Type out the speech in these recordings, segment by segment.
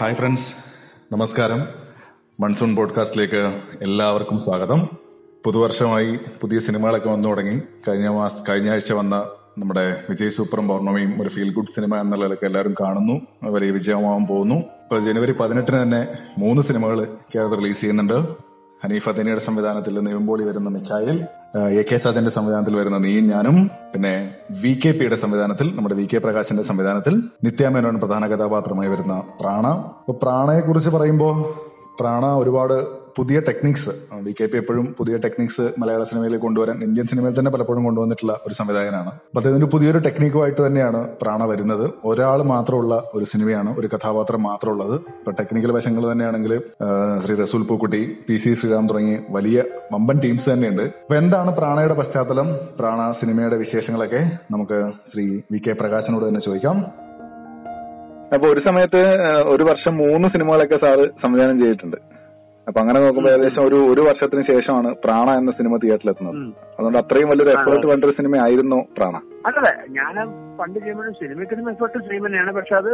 Hi friends, നമസ്കാരം. Monsoon പോഡ്കാസ്റ്റിലേക്ക് എല്ലാവർക്കും സ്വാഗതം. പുതുവർഷമായി പുതിയ സിനിമകളൊക്കെ വന്നു തുടങ്ങി. കഴിഞ്ഞ ആഴ്ച വന്ന നമ്മുടെ വിജയ് സൂപ്പറും പൗർണമിയും ഒരു ഫീൽ ഗുഡ് സിനിമ എന്നുള്ളതൊക്കെ എല്ലാവരും കാണുന്നു, വലിയ വിജയമാവാൻ പോകുന്നു. ഇപ്പോൾ ജനുവരി 18 തന്നെ 3 സിനിമകൾ കേരളത്തിൽ റിലീസ് ചെയ്യുന്നുണ്ട്. ഹനീഫ് അദനിയുടെ സംവിധാനത്തിൽ നിവിൻപോളി വരുന്ന മിഖായിൽ, എ കെ സാജന്റെ സംവിധാനത്തിൽ വരുന്ന നീയും ഞാനും, പിന്നെ VKP സംവിധാനത്തിൽ നമ്മുടെ VK പ്രകാശിന്റെ സംവിധാനത്തിൽ നിത്യ മേനോൻ പ്രധാന കഥാപാത്രമായി വരുന്ന പ്രാണ. അപ്പൊ പ്രാണയെ കുറിച്ച് പറയുമ്പോൾ പ്രാണ ഒരുപാട് പുതിയ ടെക്നിക്സ്, VKP എപ്പോഴും പുതിയ ടെക്നിക്സ് മലയാള സിനിമയിലേക്ക് കൊണ്ടുവരാൻ, ഇന്ത്യൻ സിനിമയിൽ തന്നെ പലപ്പോഴും കൊണ്ടുവന്നിട്ടുള്ള ഒരു സംവിധായകനാണ്. അപ്പൊ അതിന് പുതിയൊരു ടെക്നിക്കുമായിട്ട് തന്നെയാണ് പ്രാണ വരുന്നത്. ഒരാൾ മാത്രമുള്ള ഒരു സിനിമയാണ്, ഒരു കഥാപാത്രം മാത്രമുള്ളത്. ഇപ്പൊ ടെക്നിക്കൽ വശങ്ങൾ തന്നെയാണെങ്കിൽ ശ്രീ റസൂൽ പൂക്കുട്ടി, PC ശ്രീറാം തുടങ്ങി വലിയ വമ്പൻ ടീംസ് തന്നെയുണ്ട്. അപ്പൊ എന്താണ് പ്രാണയുടെ പശ്ചാത്തലം, പ്രാണ സിനിമയുടെ വിശേഷങ്ങളൊക്കെ നമുക്ക് ശ്രീ VK പ്രകാശനോട് തന്നെ ചോദിക്കാം. അപ്പൊ ഒരു സമയത്ത് ഒരു വർഷം 3 സിനിമകളൊക്കെ സാറ് സംവിധാനം ചെയ്തിട്ടുണ്ട്. അപ്പൊ അങ്ങനെ നോക്കുമ്പോൾ ഏകദേശം ഒരു വർഷത്തിന് ശേഷമാണ് പ്രാണ എന്ന സിനിമ തിയേറ്ററിലെത്തുന്നത്. അതുകൊണ്ട് അത്രയും വലിയൊരു എഫേർട്ട് വേണ്ട സിനിമ ആയിരുന്നു പ്രാണ. അതെ, ഞാൻ പണ്ട് ചെയ്യുമ്പോഴും സിനിമയ്ക്കും എഫേർട്ട് സെയിം തന്നെയാണ്. പക്ഷെ അത്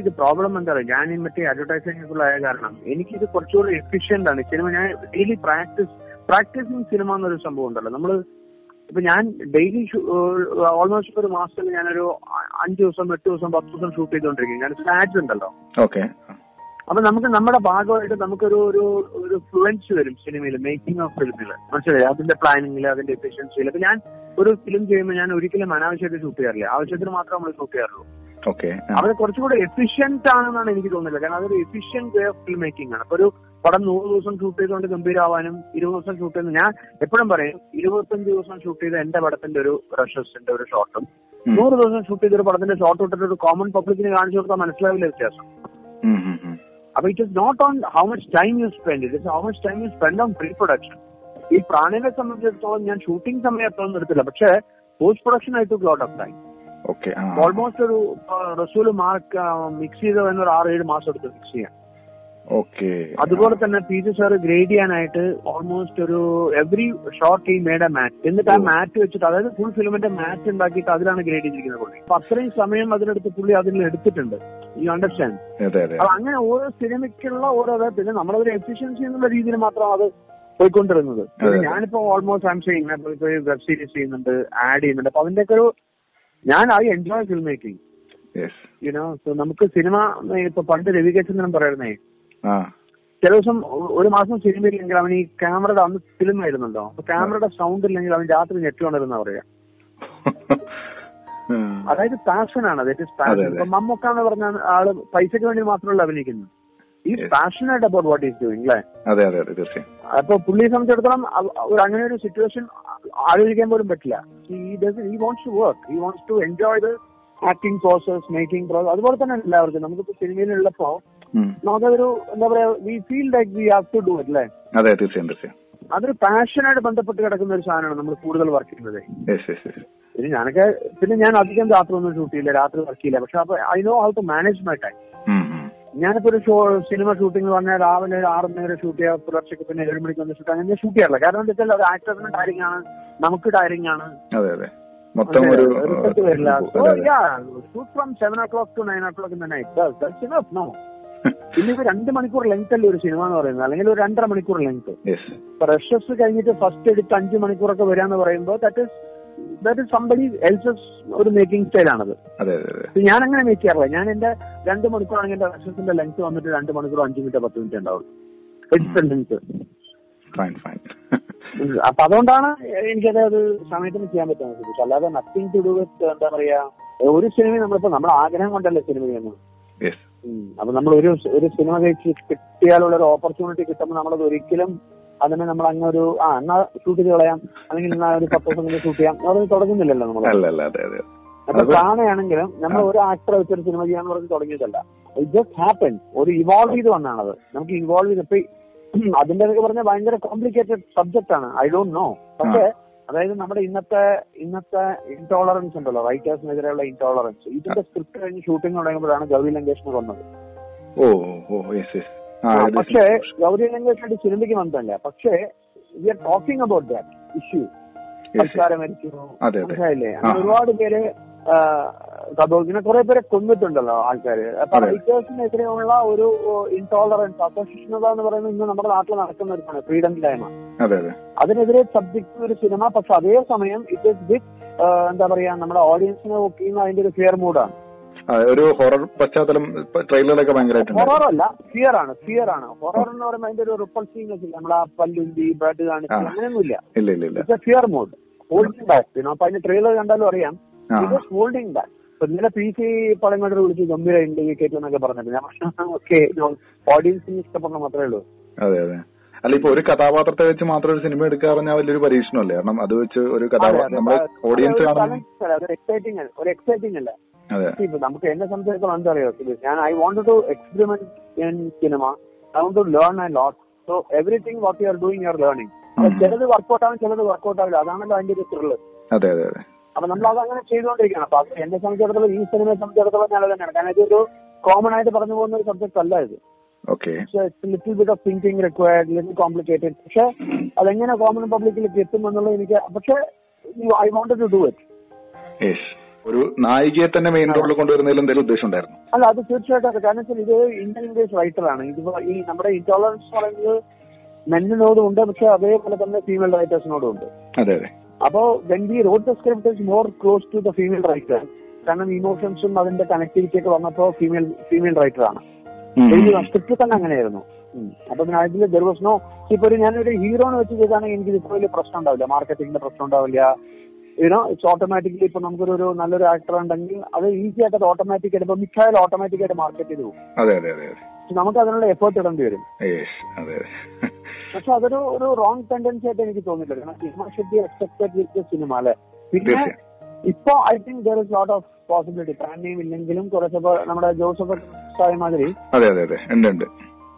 ഇത് പ്രോബ്ലം എന്താ പറയുക, ഞാൻ മറ്റേ അഡ്വർടൈസിംഗിലുള്ള കാരണം എനിക്കിത് കുറച്ചുകൂടി എഫിഷ്യന്റ് ആണ്. സിനിമ ഞാൻ ഡെയിലി പ്രാക്ടീസിങ് സിനിമ എന്നൊരു സംഭവം ഉണ്ടല്ലോ. നമ്മള് ഇപ്പൊ ഞാൻ ഡെയിലി ഓൾമോസ്റ്റ് ഒരു മാസത്തിൽ ഞാനൊരു 5 ദിവസം 8 ദിവസം 10 ദിവസം ഷൂട്ട് ചെയ്തോണ്ടിരിക്കും. ഞാൻ ആഡ്സ് ഉണ്ടല്ലോ. ഓക്കെ. അപ്പൊ നമുക്ക് നമ്മുടെ ഭാഗമായിട്ട് നമുക്കൊരു ഒരു ഫ്ലുവൻസ് വരും സിനിമയിൽ, മേക്കിംഗ് ഓഫ് ഫിലിമിൽ. മനസ്സിലായി? അതിന്റെ പ്ലാനിങ്ങിൽ, അതിന്റെ എഫിഷ്യൻസിയിൽ. അപ്പൊ ഞാൻ ഒരു ഫിലിം ചെയ്യുമ്പോൾ ഞാൻ ഒരിക്കലും അനാവശ്യമായിട്ട് ഷൂട്ട് ചെയ്യാറില്ല. ആവശ്യത്തിന് മാത്രം നമ്മൾ ഷൂട്ട് ചെയ്യാറുള്ളൂ. അത് കുറച്ചുകൂടെ എഫിഷ്യന്റ് ആണെന്നാണ് എനിക്ക് തോന്നുന്നത്. കാരണം അതൊരു efficient way of film making ആണ്. അപ്പൊ ഒരു പടം 100 ദിവസം ഷൂട്ട് ചെയ്തുകൊണ്ട് ഗംഭീരമാവാനും 20 ദിവസം ഷൂട്ട് ചെയ്ത്, ഞാൻ എപ്പോഴും പറയും 25 ദിവസം ഷൂട്ട് ചെയ്ത എന്റെ പടത്തിന്റെ ഒരു റഷസിന്റെ ഒരു ഷോട്ടും 100 ദിവസം ഷൂട്ട് ചെയ്ത ഒരു പടത്തിന്റെ ഷോട്ട് ഇട്ടിട്ട് ഒരു കോമൺ പബ്ലിക്കിന് കാണിച്ചു കൊടുത്താൽ മനസ്സിലാവില്ല വ്യത്യാസം. അപ്പൊ it is not on how much time you spend, it is how much time you spend on pre production. ഈ പ്രാണിനെ സംബന്ധിച്ചിടത്തോളം ഞാൻ ഷൂട്ടിംഗ് സമയത്തൊന്നും എടുത്തില്ല, പക്ഷെ പോസ്റ്റ് പ്രൊഡക്ഷൻ ആയിട്ട് ലോട്ട് ഓഫ് ടൈം. ഓൾമോസ്റ്റ് ഒരു റസൂൽ മാർക്ക് മിക്സ് ചെയ്ത ഒരു 6-7 മാസം എടുത്ത് മിക്സ് ചെയ്യാൻ. അതുപോലെ തന്നെ PC സാർ ഗ്രേഡ് ചെയ്യാനായിട്ട് ഓൾമോസ്റ്റ് ഒരു എവറി ഷോട്ട് ഈ മേഡ് എ മാറ്റ്. എന്നിട്ട് ആ മാറ്റ് വെച്ചിട്ട്, അതായത് ഫുൾ ഫിലിമിന്റെ മാറ്റ് ഉണ്ടാക്കിയിട്ട് അതിലാണ് ഗ്രേഡ് ചെയ്തിരിക്കുന്നത് പുള്ളി. അപ്പൊ അത്രയും സമയം അതിനെടുത്ത് പുള്ളി അതിൽ എടുത്തിട്ടുണ്ട്. You understand? അപ്പൊ അങ്ങനെ ഓരോ സിനിമയ്ക്കുള്ള ഓരോ, പിന്നെ നമ്മളതൊരു എഫിഷ്യൻസി എന്നുള്ള രീതിയിൽ മാത്രം അത് പോയിക്കൊണ്ടിരുന്നത്. ഞാനിപ്പോ ഓൾമോസ്റ്റ് ഐം ചെയ്യുന്നത് ഇപ്പൊ വെബ് സീരീസ് ചെയ്യുന്നുണ്ട്, ആഡ് ചെയ്യുന്നുണ്ട്. അപ്പൊ അതിന്റെയൊക്കെ ഒരു I enjoy film making. You know, നമുക്ക് സിനിമ ഇപ്പൊ പണ്ട് രവികേശൻ പറയുന്നേ, ചില ദിവസം ഒരു മാസം സിനിമയില്ലെങ്കിൽ അവൻ ഈ ക്യാമറയുടെ, അന്ന് ഫിലിം ആയിരുന്നല്ലോ, അപ്പൊ ക്യാമറയുടെ സൗണ്ട് ഇല്ലെങ്കിൽ അവൻ രാത്രി ഞെട്ടുകൊണ്ടിരുന്ന പറയാ. അതായത് പാഷനാണ്, ദാറ്റ് ഇസ് പാഷൻ. ഇപ്പൊ മമ്മൂക്കാന്ന് പറഞ്ഞ ആള് പൈസക്ക് വേണ്ടി മാത്രമല്ല അഭിനയിക്കുന്നത്. ഈ passionate about what is doing, അല്ലേ? അപ്പൊ പുള്ളിയെ സംബന്ധിച്ചിടത്തോളം അങ്ങനെ ഒരു സിറ്റുവേഷൻ ആലോചിക്കാൻ പോലും പറ്റില്ല. He wants to work, he wants to enjoy the acting process, making process. അതുപോലെ തന്നെ എല്ലാവർക്കും നമുക്കിപ്പോ സിനിമയിലുള്ളപ്പോ നമുക്കതൊരു എന്താ പറയാ, we feel like we have to do it, അല്ലേ? അതെ, തീർച്ചയായും. അതൊരു പാഷനായിട്ട് ബന്ധപ്പെട്ട് കിടക്കുന്ന ഒരു സാധനമാണ് നമ്മൾ കൂടുതൽ വർക്ക് ചെയ്യുന്നത്. പിന്നെ ഞാൻ അധികം രാത്രി ഒന്നും ഷൂട്ട് ചെയ്യില്ല, രാത്രി വർക്ക് ചെയ്യില്ല. പക്ഷെ അപ്പൊ I know how to manage my time. ഞാനിപ്പോ ഒരു സിനിമ ഷൂട്ടിംഗ് പറഞ്ഞാൽ രാവിലെ 6 മണി വരെ ഷൂട്ട് ചെയ്യാം, പുലർച്ചയ്ക്ക് പിന്നെ 7 മണിക്ക് വന്ന് ഷൂട്ട്, അങ്ങനെ ഷൂട്ട് ചെയ്യാറില്ല. കാരണം എന്താ വെച്ചാൽ അത് ആക്ടറിന് ടയറിംഗ് ആണ്, നമുക്ക് ടയറിംഗ് ആണ്, റിസൾട്ട് വരില്ല. Shoot from 7 o'clock to 9 o'clock in the night. That's enough, no? പിന്നെ ഇത് 2 മണിക്കൂർ ലെങ്ത് അല്ലേ ഒരു സിനിമ എന്ന് പറയുന്നത്, അല്ലെങ്കിൽ ഒരു 2.5 മണിക്കൂർ ലെങ്ത്. റഷസ് കഴിഞ്ഞിട്ട് ഫസ്റ്റ് എടുത്ത് 5 മണിക്കൂറൊക്കെ വരാന്ന് പറയുമ്പോൾ ദാറ്റ് ഇസ് സംബഡി എൽസസ് ഒരു മേക്കിംഗ് സ്റ്റൈലാണത്. ഞാൻ അങ്ങനെ മേക്ക് ചെയ്യാറില്ല. ഞാൻ എന്റെ 2 മണിക്കൂറാണെങ്കിൽ എന്റെ റഷസിന്റെ ലെങ്ത് വന്നിട്ട് 2 മണിക്കൂർ 5 മിനിറ്റ് 10 മിനിറ്റ് ഉണ്ടാവും എഡിറ്റ് ലെങ്ത്. അപ്പൊ അതുകൊണ്ടാണ് എനിക്കത് സമയത്തിന് ചെയ്യാൻ പറ്റുന്നത്. അല്ലാതെ നത്തിങ് ടു ഡു വിത്ത്, എന്താ പറയാ, ഒരു സിനിമ നമ്മളിപ്പോ നമ്മുടെ ആഗ്രഹം കൊണ്ടല്ലേ സിനിമ ചെയ്യുന്നത്. അപ്പൊ നമ്മൾ ഒരു സിനിമ കിട്ടിയാലുള്ള ഒരു ഓപ്പർച്യൂണിറ്റി കിട്ടുമ്പോൾ നമ്മളത് ഒരിക്കലും അതിനെ നമ്മൾ അങ്ങനെ ഒരു എന്നാ ഷൂട്ട് ചെയ്ത് കളയാം, അല്ലെങ്കിൽ എന്നാ ഒരു 10 ദിവസം ഷൂട്ട് ചെയ്യാം, അതൊന്നും തുടങ്ങുന്നില്ലല്ലോ നമ്മൾ. അപ്പൊ പ്രാണയാണെങ്കിലും നമ്മൾ ഒരു ആക്ടറെ വെച്ചൊരു സിനിമ ചെയ്യാന്ന് പറഞ്ഞ് തുടങ്ങിയതല്ല. ഇറ്റ് ജസ്റ്റ് ഹാപ്പൻ, ഒരു ഇവോൾവ് ചെയ്ത് വന്നാണത്. നമുക്ക് ഇവോൾവ് ചെയ്തപ്പോ അതിന്റെ എന്നൊക്കെ പറഞ്ഞാൽ ഭയങ്കര കോംപ്ലിക്കേറ്റഡ് സബ്ജക്റ്റ് ആണ്, ഐ ഡോണ്ട് നോ. പക്ഷെ അതായത് നമ്മുടെ ഇന്നത്തെ ഇൻടോളറൻസ് ഉണ്ടല്ലോ, റൈറ്റേഴ്സിനെതിരെയുള്ള ഇൻടോളറൻസ്, ഇതിന്റെ സ്ക്രിപ്റ്റ് കഴിഞ്ഞ് ഷൂട്ടിംഗ് തുടങ്ങുമ്പോഴാണ് ഗൗരി ലങ്കേഷിനെ കൊന്നത്. പക്ഷേ ഗൗരി ലങ്കേഷ് സിനിമയ്ക്ക് വന്നതല്ല. പക്ഷേ we are talking about that issue. സംസ്കാരം മരിച്ചു, മനസ്സിലായില്ലേ? അങ്ങനെ ഒരുപാട് പേര് ഇങ്ങനെ കുറെ പേരെ കൊന്നിട്ടുണ്ടല്ലോ ആൾക്കാര്. അപ്പൊ റൈറ്റേഴ്സിനെതിരെയുള്ള ഒരു ഇൻടോളറൻസ്, അസഹിഷ്ണുത എന്ന് പറയുന്നത് ഇന്ന് നമ്മുടെ നാട്ടിൽ നടക്കുന്ന ഒരു ഫ്രീഡം ഇല്ലായ്മ. അതിനെതിരെ സബ്ജക്ട് ഒരു സിനിമ. പക്ഷെ അതേസമയം ഇറ്റ് ഇസ് വിത്ത് എന്താ പറയാ, നമ്മുടെ ഓഡിയൻസിനെ വർക്ക് ചെയ്യുന്ന അതിന്റെ ഒരു ഫിയർ മൂഡാണ്. ഒരു ഹൊറർ പശ്ചാത്തലം ട്രെയിലറിലൊക്കെ ഭയങ്കരമായിട്ട്. ഹൊറർ അല്ല, ഫിയർ ആണ്. ഹൊറർ എന്ന് പറയുമ്പോൾ അതിന്റെ ഒരു റിപ്പൾസീവ്നെസ് ഇല്ല, നമ്മളെ പല്ലുന്തി ബ്ലഡ് കാണിച്ച് അങ്ങനെയൊന്നുമില്ല. It's A fear mood, holding back. അപ്പൊ അതിന്റെ ട്രെയിലർ കണ്ടാലും അറിയാം, ഇറ്റ് ഈസ് ഹോൾഡിംഗ് ബാക്ക്. ഇപ്പൊ ഇന്നലെ PC പടങ്ങോട്ട് വിളിച്ച് ഗംഭീര ഇന്റർവ്യൂ കേട്ടു എന്നൊക്കെ പറഞ്ഞിട്ട് ഞാൻ ഓക്കെ ഓഡിയൻസിന് ഇഷ്ടപ്പെടുന്ന മാത്രമേ ഉള്ളൂ. അതെ അതെ. അല്ല, ഇപ്പൊ ഒരു കഥാപാത്രത്തെ വെച്ച് മാത്രം ഒരു സിനിമ എടുക്കുക പറഞ്ഞാൽ വലിയൊരു പരീക്ഷണമല്ലേ? കാരണം അത് വെച്ച് ഒരു കഥാപാത്രം ഓഡിയൻസ് എക്സൈറ്റിംഗ് അല്ല. ഇപ്പൊ നമുക്ക് എന്നെ സംബന്ധിച്ചിടത്തോളം എന്താ അറിയോ, ഞാൻ I want to experiment in cinema, I want to learn a lot. So everything what you are doing you are learning. ചിലത് വർക്ക്ഔട്ട് ആവും, ചിലത് വർക്ക്ഔട്ട് ആവില്ല. അതാണല്ലോ അതിന്റെ ഒരു ത്രില്ല്. അതെ അതെ അതെ. അപ്പൊ നമ്മൾ അതങ്ങനെ ചെയ്തുകൊണ്ടിരിക്കണം. അപ്പൊ അത് എന്നെ സംബന്ധിച്ചിടത്തോളം, ഈ സിനിമയെ സംബന്ധിച്ചിടത്തോളം ഞാൻ തന്നെയാണ്. കാരണം ഇതൊരു കോമൺ ആയിട്ട് പറഞ്ഞു പോകുന്ന ഒരു സബ്ജക്ട് അല്ല ഇത്. Little bit of thinking required, little complicated. പക്ഷെ അതെങ്ങനെ കോമൺ പബ്ലിക്കിലേക്ക് എത്തുമെന്നുള്ളത് എനിക്ക്, പക്ഷെ I wanted to do it. ഒരു നായികയെ തന്നെ മെയിൻ റോളിൽ കൊണ്ടുവരുന്നതിൽ എന്തെങ്കിലും ഉദ്ദേശം ഉണ്ടായിരുന്നു? അല്ല, അത് തീർച്ചയായിട്ടും അത്. കാരണം വെച്ചാൽ ഇത് ഇന്ത്യൻ ഇംഗ്ലീഷ് റൈറ്ററാണ്. ഇതിപ്പോ ഈ നമ്മുടെ ഇൻടോളറൻസ് പറയുന്നത് മെന്നിനോടും ഉണ്ട്, പക്ഷെ അതേപോലെ തന്നെ ഫീമെയിൽ റൈറ്റേഴ്സിനോടും ഉണ്ട്. അതെ അതെ. അപ്പോ when we wrote the script is more close to the female writer. കാരണം ഇമോഷൻസും അതിന്റെ കണക്ടിവിറ്റി ഒക്കെ വന്നപ്പോ ഫീമെയിൽ റൈറ്ററാണ്. സ്ക്രിപ്റ്റ് തന്നെ അങ്ങനെയായിരുന്നു. അപ്പൊ പിന്നെ അതിൽ ദർ വാസ് നോ, ഇപ്പൊ ഞാനൊരു ഹീറോനെ വെച്ച് ചെയ്താണെങ്കിൽ എനിക്ക് ഇത്ര വലിയ പ്രശ്നം ഉണ്ടാവില്ല, മാർക്കറ്റിംഗിന്റെ പ്രശ്നം ഉണ്ടാവില്ല. ഇറ്റ്സ് ഓട്ടോമാറ്റിക്കലി ഇപ്പൊ നമുക്കൊരു നല്ലൊരു ആക്ടർ ഉണ്ടെങ്കിൽ അത് ഈസി ആയിട്ട് അത് ഓട്ടോമാറ്റിക് ആയിട്ട്, ഇപ്പൊ മിക്കവാറും ഓട്ടോമാറ്റിക് ആയിട്ട് മാർക്കറ്റ് ചെയ്ത് പോകും. നമുക്ക് അതിനുള്ള എഫേർട്ട് ഇടേണ്ടി വരും. പക്ഷെ അതൊരു റോങ് ടെൻഡൻസി ആയിട്ട് എനിക്ക് തോന്നില്ല. കാരണം cinema should be expected with cinema അല്ലെ. പിന്നെ ഇപ്പൊ I think there is lot of possibility. Brand name ഇല്ലെങ്കിലും കുറച്ചപ്പോ നമ്മുടെ ജോസഫ് മാതിരി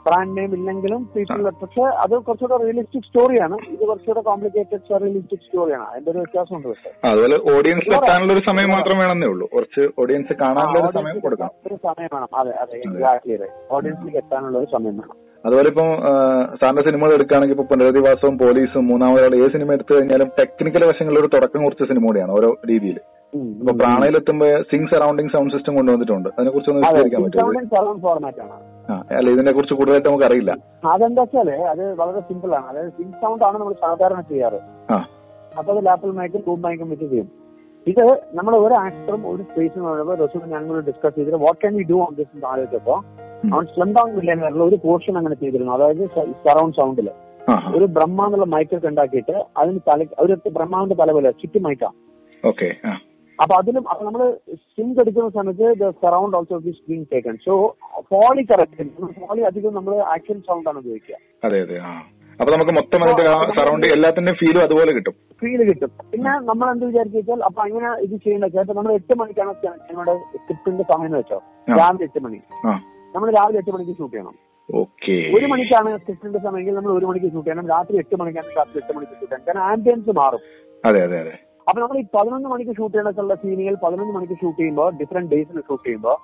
ബ്രാൻഡ് നെയിം ഇല്ലെങ്കിലും പീപ്പിൾ, പക്ഷെ അത് കുറച്ചുകൂടെ റിയലിസ്റ്റിക് സ്റ്റോറിയാണ്. ഇത് കുറച്ചുകൂടെ കോംപ്ലിക്കേറ്റഡ് റിയലിസ്റ്റിക് സ്റ്റോറിയാണ്. അതിന്റെ ഒരു വ്യത്യാസമുണ്ട്. പക്ഷേ അതുപോലെ ഓഡിയൻസിൽ എത്താനുള്ള ഒരു സമയം മാത്രം വേണമെന്നേ ഉള്ളൂ. കുറച്ച് ഓഡിയൻസ് കാണാനുള്ള ഒരു സമയം കൊടുക്കണം. ഒരു സമയം വേണം. അതെ അതെ, എക്സാക്ട്ലി. ഓഡിയൻസിലേക്ക് എത്താനുള്ള ഒരു സമയം വേണം. അതുപോലെ ഇപ്പം സാറിന്റെ സിനിമകൾ എടുക്കുകയാണെങ്കിൽ ഇപ്പൊ പുനരധിവാസവും പോലീസും മൂന്നാമതാൾ ഏത് സിനിമ എടുത്തു കഴിഞ്ഞാലും ടെക്നിക്കൽ വശങ്ങളിൽ ഒരു തുടക്കം കുറിച്ച സിനിമ കൂടിയാണ് ഓരോ രീതിയിൽ. ഇപ്പൊ പ്രാണയിലെത്തുമ്പോ സിങ് സറൗണ്ടിങ് സൗണ്ട് സിസ്റ്റം കൊണ്ടുവന്നിട്ടുണ്ട്. അതിനെ കുറിച്ച് ഒന്ന് വിശദീകരിക്കാൻ പറ്റുമോ? അല്ല, ഇതിനെ കുറിച്ച് കൂടുതലായിട്ട് നമുക്ക് അറിയില്ല. അതെന്താ വെച്ചാല് അത് വളരെ സിമ്പിൾ ആണ്. അതായത് സിങ് സൗണ്ട് ആണ് നമ്മൾ സാധാരണ ചെയ്യാറ്. അപ്പൊ അത് ലാപ്പിൽ മൈക്കും ബൂം മൈക്കും വെച്ച് ചെയ്യും. ഇത് നമ്മൾ ഒരു ആക്ടറും ഒരു സ്പേസിൽ റസൂൽ ഞങ്ങൾ ഡിസ്കസ് ചെയ്തിട്ട് what can we do on this ആലോചിച്ചപ്പോ അവൻ സ്ലംഡൗൺ മില്യനറിൽ ഒരു പോർഷൻ അങ്ങനെ ചെയ്തിരുന്നു. അതായത് സറൗണ്ട് സൗണ്ടില് ഒരു ബ്രഹ്മ എന്നുള്ള മൈക്കൊക്കെ ഉണ്ടാക്കിയിട്ട് അതിന് ഒരു ബ്രഹ്മാവിന്റെ തല പോലെ ചുറ്റി മൈക്കാം. അപ്പൊ അതിലും നമ്മള് സിങ്ക് എടുക്കുന്ന സമയത്ത് surround also is being taken. So Foley correct, Foley അധികം നമ്മൾ ആക്ഷൻ സൗണ്ട് ആണ് ഉപയോഗിക്കുക. അതെ അതെ. അപ്പൊ നമുക്ക് മൊത്തം സറൗണ്ട് എല്ലാത്തിന്റെ ഫീലും അതുപോലെ കിട്ടും. പിന്നെ നമ്മൾ എന്ത് വിചാരിച്ചാൽ അപ്പൊ അങ്ങനെ ഇത് ചെയ്യേണ്ട വെച്ചാൽ നമ്മൾ 8 മണിക്കാണ് ഞങ്ങളുടെ സ്ക്രിപ്റ്റിന്റെ സമയം എന്ന് വെച്ചോ, രാവിലെ 8 മണി. നമ്മൾ രാവിലെ 8 മണിക്ക് ഷൂട്ട് ചെയ്യണം. 1 മണിക്കാണ് സ്ക്രിപ്റ്റിന്റെ സമയമെങ്കിൽ നമ്മൾ 1 മണിക്ക് ഷൂട്ട് ചെയ്യണം. രാത്രി 8 മണിക്കാണ് രാത്രി 8 മണിക്ക് ഷൂട്ട് ചെയ്യണം. കാരണം ആംബിയൻസ് മാറും. അതെ അതെ അതെ. അപ്പൊ നമ്മൾ ഈ 11 മണിക്ക് ഷൂട്ട് ചെയ്യണക്കുള്ള സീനുകൾ 11 മണിക്ക് ഷൂട്ട് ചെയ്യുമ്പോൾ ഡിഫറെന്റ് ഡേയ്സിൽ ഷൂട്ട് ചെയ്യുമ്പോൾ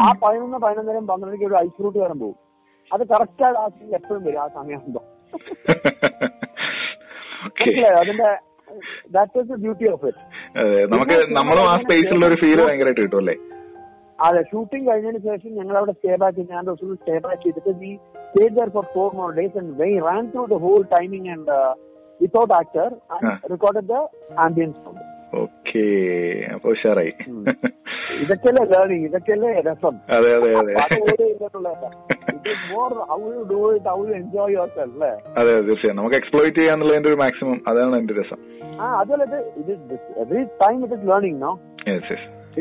ആ 11, 11:30, 12 ഒരു ഐസ് റൂട്ട് വരാൻ പോകും. അത് കറക്റ്റ് ആയിട്ട് ആ സീൻ എപ്പോഴും വരും ആ സമയമാകുമ്പോ. അതിന്റെ that is the beauty of it. നമുക്ക് നമ്മളും ആ സ്പേസിലുള്ള ഒരു ഫീൽ ഭയങ്കരമായിട്ട് കിട്ടും അല്ലേ? അതെ. ഷൂട്ടിംഗ് കഴിഞ്ഞതിന് ശേഷം ഞങ്ങൾ അവിടെ സ്റ്റേ ബാക്ക്, ഞാൻ സ്റ്റേ ബാക്ക് ചെയ്തിട്ട് we stayed there for 4 more days and we ran through the whole timing and without actor and recorded the ambience sound. Okay, അപ്പൊ ഉഷാറായി. ഇതൊക്കെയല്ലേ ലേണിംഗ്, ഇതൊക്കെയല്ലേ രസം. അതെ അതെ അതെ. അതെ തീർച്ചയായും നമുക്ക് എക്സ്പ്ലോയിറ്റ് ചെയ്യാന്നുള്ളതിന്റെ ഒരു മാക്സിമം, അതാണ് എന്റെ രസം. അതുപോലെ every time it is learning no.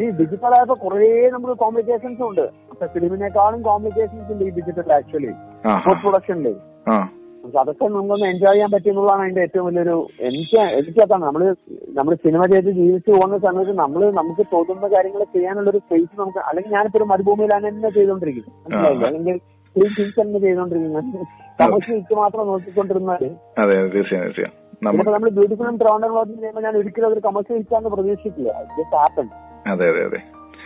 ഈ ഡിജിറ്റൽ ആയപ്പോ കുറെ നമുക്ക് കോംപ്ലിക്കേഷൻസ് ഉണ്ട്. അപ്പൊ ഫിലിമിനേക്കാളും കോംപ്ലിക്കേഷൻസ് ഉണ്ട് ഈ ഡിജിറ്റൽ ആക്ച്വലി പോസ്റ്റ് പ്രൊഡക്ഷനില്. അതൊക്കെ നമുക്കൊന്ന് എൻജോയ് ചെയ്യാൻ പറ്റുന്നതാണ് അതിന്റെ ഏറ്റവും വലിയൊരു എനിക്കതാണ്. നമ്മള് സിനിമ ചെയ്ത് ജീവിച്ചു പോകുന്ന സമയത്ത് നമുക്ക് തോന്നുന്ന കാര്യങ്ങൾ ചെയ്യാനുള്ള ഒരു സ്പേസ് നമുക്ക്, അല്ലെങ്കിൽ ഞാനിപ്പോ ഒരു മരുഭൂമിയിലാണ് തന്നെ ചെയ്തോണ്ടിരിക്കുന്നത്, മനസ്സിലായില്ല, അല്ലെങ്കിൽ ക്ലീൻ തിങ്സ് തന്നെ ചെയ്തോണ്ടിരിക്കുന്നത്. കമേഴ്ഷ്യൽ മാത്രം നോക്കിക്കൊണ്ടിരുന്നാല് നമ്മൾ ബ്യൂട്ടിഫുൾ ട്രാവലർ വാച്ചിങ് ചെയ്യുമ്പോൾ ഞാൻ ഒരിക്കലും അതൊരു കമേഴ്ഷ്യൽ ഹിറ്റാന്ന് പ്രതീക്ഷിച്ചില്ല. Just happen. അതെ അതെ അതെ.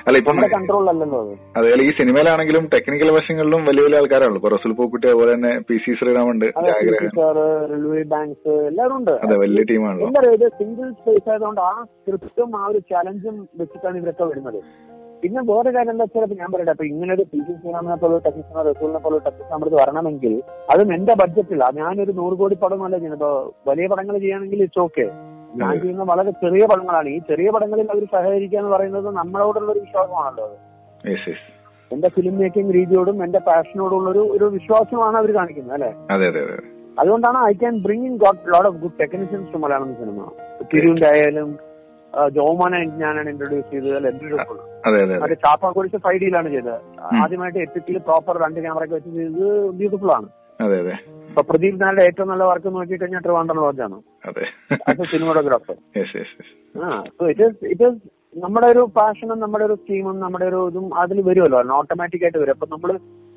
അല്ല ഇപ്പം കൺട്രോളല്ലോ. അതെ, ഈ സിനിമയിലാണെങ്കിലും ടെക്നിക്കൽ വശങ്ങളിലും വലിയ വലിയ ആൾക്കാരാണല്ലോ. ഇപ്പൊ റസൂൽ പൂക്കുട്ടി, അതുപോലെ തന്നെ PC ശ്രീറാമുണ്ട്, റെയിൽവേ ബാങ്ക്സ് എല്ലാവരും ഉണ്ട്. അതെ, വലിയ ടീമാണല്ലോ. എന്താ പറയുക, സിംഗിൾ സ്പേസ് ആയതുകൊണ്ട് ആ സ്ക്രിപ്റ്റും ആ ഒരു ചാലഞ്ചും വെച്ചിട്ടാണ് ഇവരൊക്കെ വരുന്നത്. പിന്നെ വേറെ കാര്യം എന്താ വെച്ചാൽ ഞാൻ പറയട്ടെ, അപ്പൊ ഇങ്ങനെ ഒരു പി.സി. ശ്രീറാമിനെ പോലെ ടെക്നീഷ്യനോ റസൂലിനെ പോലെ ടെക്നീഷ്യൻ നമ്മുടെ വരണമെങ്കിൽ അതും എന്റെ ബഡ്ജറ്റില്ല. ഞാനൊരു 100 കോടി പടമല്ല ചെയ്യുന്നത്. ഇപ്പൊ വലിയ പടങ്ങൾ ചെയ്യുകയാണെങ്കിൽ ഇറ്റ്സ് ഓക്കെ. ഞാൻ ചെയ്യുന്ന വളരെ ചെറിയ പടങ്ങളാണ്. ഈ ചെറിയ പടങ്ങളിൽ അവർ സഹകരിക്കുക എന്ന് പറയുന്നത് നമ്മളോടുള്ള ഒരു വിശ്വാസമാണല്ലോ. അത് എന്റെ ഫിലിം മേക്കിംഗ് രീതിയോടും എന്റെ പാഷനോടുള്ള ഒരു വിശ്വാസമാണ് അവർ കാണിക്കുന്നത്, അല്ലെ? അതുകൊണ്ടാണ് I can bring in lot of good technicians to Malayalam cinema. തിരുവിന്റെ ആയാലും ജോമോനെ ഞാനാണ് ഇൻട്രൊഡ്യൂസ് ചെയ്തത്. മറ്റേ ചാപ്പാക്കുരിശ് 5Dയിലാണ് ചെയ്തത്. ആദ്യമായിട്ട് എപ്പിക്കിൽ പ്രോപ്പർ 2 ക്യാമറയൊക്കെ വെച്ച് ചെയ്തത് ബ്യൂട്ടിഫുൾ ആണ്. ഇപ്പൊ പ്രദീപ് നായരുടെ ഏറ്റവും നല്ല വർക്ക് നോക്കി കഴിഞ്ഞാൽ ട്രിവാൻഡ്രം ലോഡ്ജാണ് സിനിമാറ്റോഗ്രാഫർ. സോ ഇറ്റ് ഈസ് നമ്മുടെ ഒരു പാഷനും നമ്മുടെ ഒരു സ്കീമും നമ്മുടെ ഒരു ഇതും അതിൽ വരുമല്ലോ, ഓട്ടോമാറ്റിക് ആയിട്ട് വരും. അപ്പൊ നമ്മള്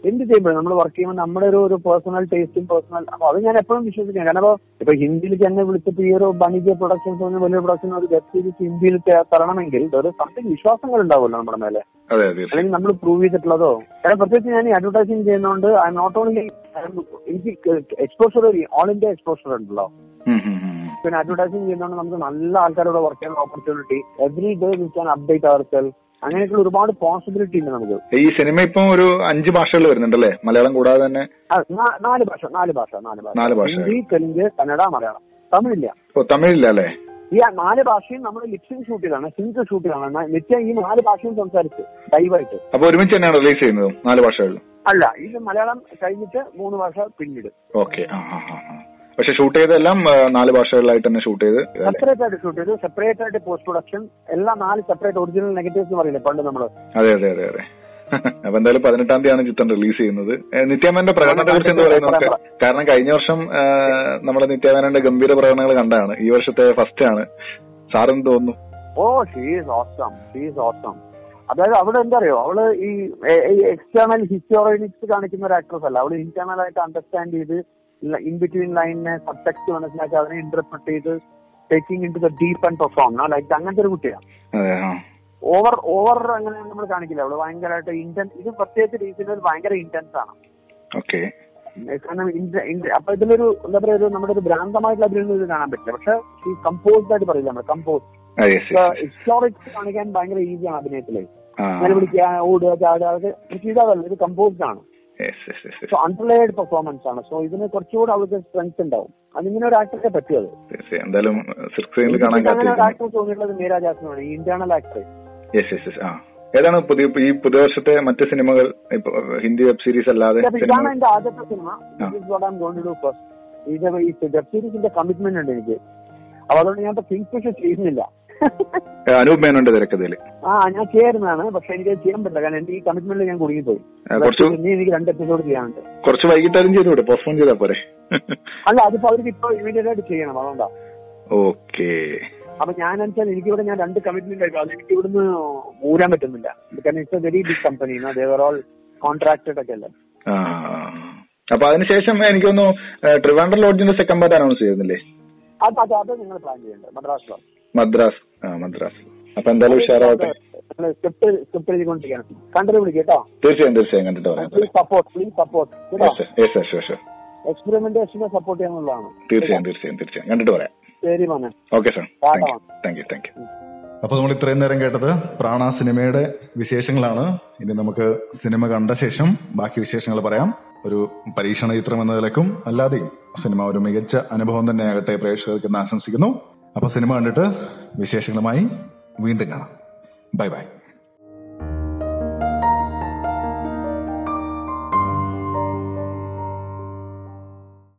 എന്ത് ചെയ്യുമ്പോഴും നമ്മൾ വർക്ക് ചെയ്യുമ്പോൾ നമ്മുടെ ഒരു പേഴ്സണൽ ടേസ്റ്റും പേഴ്സണൽ, അപ്പൊ അത് ഞാൻ എപ്പോഴും വിശ്വസിക്കാം. കാരണം ഇപ്പൊ ഹിന്ദിയിലേക്ക് എന്നെ വിളിച്ചിട്ട് ഈ ഒരു ബണിജ്യ പ്രൊഡക്ഷൻസ് വലിയ പ്രൊഡക്ഷൻ ഒരു വെബ് സീരീസ് ഹിന്ദിയിൽ തരണമെങ്കിൽ ഒരു സംതിങ് വിശ്വാസങ്ങൾ ഉണ്ടാവുമല്ലോ നമ്മുടെ മേലെ, അല്ലെങ്കിൽ നമ്മൾ പ്രൂവ് ചെയ്തിട്ടുള്ളതോ. കാരണം പ്രത്യേകിച്ച് ഞാൻ ഈ അഡ്വർടൈസിങ് ചെയ്യുന്നതുകൊണ്ട് ഐ നോട്ട് ഓൺലി എനിക്ക് എക്സ്പോഷർ, ഓൾ ഇന്ത്യ എക്സ്പോഷർ ഉണ്ടല്ലോ. പിന്നെ അഡ്വർടൈസിംഗ് ചെയ്യുന്നതുകൊണ്ട് നമുക്ക് നല്ല ആൾക്കാരോട് വർക്ക് ചെയ്യാൻ opportunity, every day we can update our self. അങ്ങനെയൊക്കെയുള്ള ഒരുപാട് പോസിബിലിറ്റി ഉണ്ട് നമുക്ക്. ഈ സിനിമ ഇപ്പൊ ഒരു 5 ഭാഷകൾ വരുന്നുണ്ടല്ലേ, മലയാളം കൂടാതെ തന്നെ? 4 ഭാഷ ഹിന്ദി, തെലുങ്ക്, കന്നഡ, മലയാളം. തമിഴില്ല. തമിഴില്ല അല്ലേ? ഈ 4 ഭാഷയും നമ്മൾ ലിപ്സിംഗ് ഷൂട്ട് ചെയ്താണ്, സിങ്ക് ഷൂട്ട് ചെയ്താണ്. നിത്യം ഈ 4 ഭാഷയും സംസാരിച്ച് ലൈവായിട്ട്. അപ്പൊ ഒരുമിച്ച് തന്നെയാണ് റിലീസ് ചെയ്യുന്നത് 4 ഭാഷകളിൽ? അല്ല, ഇത് മലയാളം കഴിഞ്ഞിട്ട് 3 ഭാഷ പിന്നീട്. ഓക്കെ. പക്ഷെ ഷൂട്ട് ചെയ്തെല്ലാം 4 ഭാഷകളിലായിട്ട് തന്നെ ഷൂട്ട് ചെയ്ത് സെപ്പറേറ്റ് ആയിട്ട് ഷൂട്ട് ചെയ്തു, സെപ്പറേറ്റ് ആയിട്ട് പോസ്റ്റ് പ്രൊഡക്ഷൻ എല്ലാം 4 സെപ്പറേറ്റ് ഒറിജിനൽ നെഗറ്റീവ്സ് എന്ന് പറയില്ലേ പണ്ട് നമ്മള്. അതെ. അപ്പൊ എന്തായാലും 18-ാം തീയതിയാണ് ചിത്രം റിലീസ് ചെയ്യുന്നത്. നിത്യാമേനന്റെ പ്രകടനത്തെ കുറിച്ച് എന്താ പറയുന്നത്? കാരണം കഴിഞ്ഞ വർഷം നമ്മള് നിത്യാമേനന്റെ ഗംഭീര പ്രകടനങ്ങൾ കണ്ടാണ്. ഈ വർഷത്തെ ഫസ്റ്റ് ആണ്. സാറെന്ത് തോന്നുന്നു? She is awesome. അതായത് അവിടെ എന്താ അറിയോ, അവള് ഈ എക്സ്റ്റേണൽ ഹിസ്റ്റോറിയനിക്സ് കാണിക്കുന്ന ഒരു ആക്ട്രസ് അല്ല. അവള് ഇന്റേണൽ ആയിട്ട് അണ്ടർസ്റ്റാൻഡ് ചെയ്ത് ഇൻ ബിറ്റ്വീൻ ലൈനിനെ സബ്ടെക്സ്റ്റ് മനസ്സിലാക്കി അതിനെ ഇന്റർപ്രറ്റ് ചെയ്ത് taking into the deep and perform like അങ്ങനത്തെ ഒരു കുട്ടിയാണ്. ഓവർ അങ്ങനെ നമ്മൾ കാണിക്കില്ല. അവള് ഭയങ്കരമായിട്ട് ഇന്റൻസ്, ഇത് പ്രത്യേകിച്ച് രീതിയിൽ ഭയങ്കര ഇന്റൻസ് ആണ്. കാരണം അപ്പൊ ഇതിലൊരു എന്താ പറയാ, ഒരു നമ്മുടെ ഒരു ഭ്രാന്തമായിട്ടുള്ള അഭിനയം ഇത് കാണാൻ പറ്റില്ല. പക്ഷെ ഈ കമ്പോസ്ഡ് ആയിട്ട് പറയില്ല നമ്മൾ, കമ്പോസ് ഹിസ്റ്റോറിക്സ് കാണിക്കാൻ ഭയങ്കര ഈസിയാണ് അഭിനയത്തില്. അങ്ങനെ വിളിക്കുക, ഓടുക, ചാടുക, ചെയ്താൽ ഇത് കമ്പോസ്ഡ് ആണ്. സോ അണ്ടർലൈഡ് പെർഫോമൻസ് ആണ്. സോ ഇതിന് കുറച്ചുകൂടെ അവർക്ക് സ്ട്രെങ്ത് ഉണ്ടാവും. അതിങ്ങനെ ഒരു ആക്ടറെ പറ്റിയത്. അങ്ങനെ ഒരു ആക്ടർ തോന്നിയിട്ടുള്ളത് മീര ജാസ്മിനാണ്, ഈ ഇന്റേണൽ ആക്ടർ. ഏതാണ് ഈ പുതിയ വർഷത്തെ മറ്റ് സിനിമകൾ ഹിന്ദി വെബ് സീരീസ് അല്ലാതെ? ഇതാണ് എന്റെ ആദ്യത്തെ സിനിമ. ഈ വെബ് സീരീസിന്റെ കമ്മിറ്റ്മെന്റ് ഉണ്ട് എനിക്ക്. അപ്പൊ അതുകൊണ്ട് ഞാൻ കിങ് ഫിഷർ ചെയ്യുന്നില്ല. അനൂപ് മേനോന്റെ തിരക്കഥയില് ഞാൻ ചെയ്യാറുന്നതാണ്. പക്ഷെ എനിക്ക് ചെയ്യാൻ പറ്റില്ല, കാരണം എന്റെ ഈ കമ്മിറ്റ്മെന്റിൽ ഞാൻ കുടുങ്ങിപ്പോയി. എനിക്ക് 2 എപ്പിസോഡ് ചെയ്യാനുണ്ട്. കുറച്ച് വൈകിട്ടാലും ചെയ്തൂടെ, പോസ്റ്റ്പോൺ ചെയ്താൽ പോരെ? അല്ല, അതിപ്പോ അവർക്ക് ഇപ്പൊ ഇമീഡിയറ്റ് ആയിട്ട് ചെയ്യണം, അതുകൊണ്ടാ. ഓക്കെ. അപ്പൊ ഞാൻ വെച്ചാൽ എനിക്കിവിടെ ഞാൻ 2 കമ്മിറ്റ്മെന്റ് ആയിരുന്നു. അതെനിക്ക് ഇവിടുന്ന് ഊരാൻ പറ്റുന്നില്ല. കാരണം it's a very big company, they're all contracted ഒക്കെ അല്ലേ. അപ്പൊ അതിനുശേഷം എനിക്കൊന്നു ട്രിവാൻഡ്രം ലോഡ്ജിന്റെ സെക്കൻഡ് പാർട്ട് അനൗൺസ് ചെയ്യുന്നില്ലേ? അത് നിങ്ങൾ പ്ലാൻ ചെയ്യേണ്ടത് മദ്രാസ്. അപ്പൊ എന്തായാലും ഉഷാറാവട്ടെ. സ്ക്രിപ്റ്റ് എഴുതിക്കൊണ്ടിരിക്കുകയാണ്. കണ്ടിട്ട് വിളിക്കും കേട്ടോ. തീർച്ചയായും കണ്ടിട്ട് പറയാം. Please support. എക്സ്പെരിമെന്റേഷനെ സപ്പോർട്ട് ചെയ്യാനുള്ളതാണ്. തീർച്ചയായും കണ്ടിട്ട് പറയാം. ശരി മോനെ. Okay sir, thank you. അപ്പൊ നമ്മൾ ഇത്രയും നേരം കേട്ടത് പ്രാണ സിനിമയുടെ വിശേഷങ്ങളാണ്. ഇനി നമുക്ക് സിനിമ കണ്ട ശേഷം ബാക്കി വിശേഷങ്ങൾ പറയാം. ഒരു പരീക്ഷണ ചിത്രം എന്ന നിലക്കും അല്ലാതെയും സിനിമ ഒരു മികച്ച അനുഭവം തന്നെയാകട്ടെ പ്രേക്ഷകർക്ക് എന്ന് ആശംസിക്കുന്നു. അപ്പൊ സിനിമ കണ്ടിട്ട് വിശേഷങ്ങളുമായി വീണ്ടും കാണാം. ബൈ.